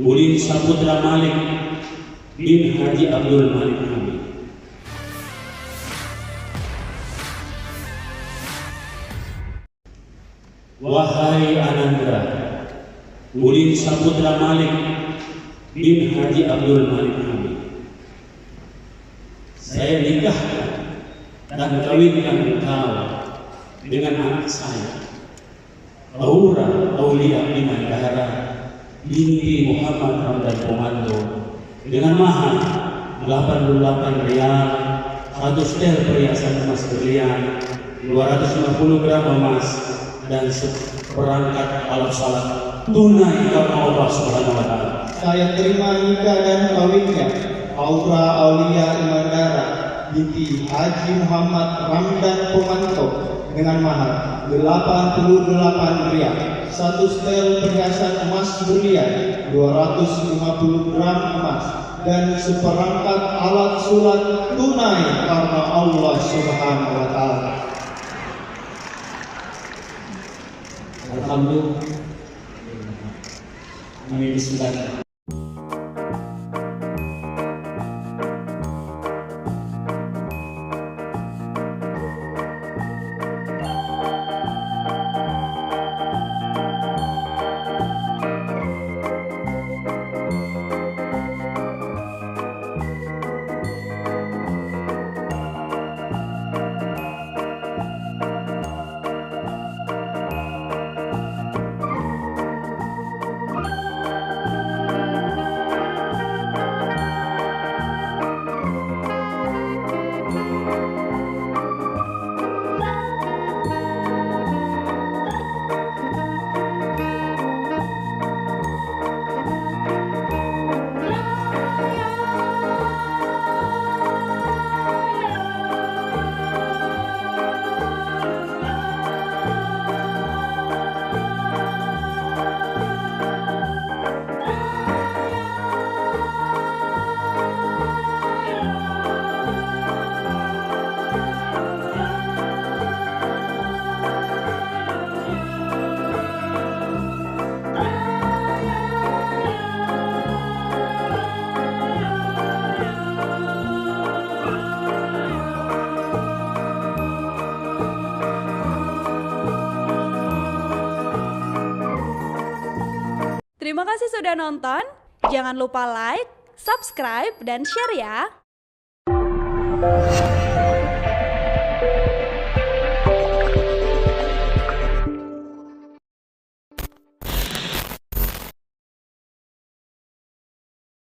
Ulin Saputra Malik bin Haji Abdul Malik Hamid. Wahai Anandra, Ulin Saputra Malik bin Haji Abdul Malik Hamid, saya nikahkan dan kawinkan engkau dengan anak saya, Aura Aulia Imandara binti Muhammad Ramdan Komando, dengan mahar 88 rial, 1 setel perhiasan emas berlian, 250 gram emas, dan seperangkat alat salat tunai karena Allah Subhanahu wa Ta'ala. Saya terima nikah dan kawinnya Aura Aulia Imandara binti Haji Muhammad Ramdan Komando dengan mahar 88 rial, 1 setel perhiasan emas berlian, 250 gram emas, dan seperangkat alat sholat tunai karena Allah Subhanahu wa Ta'ala. Alhamdulillah. Amin. Bismillah. Terima kasih sudah nonton. Jangan lupa like, subscribe, dan share ya.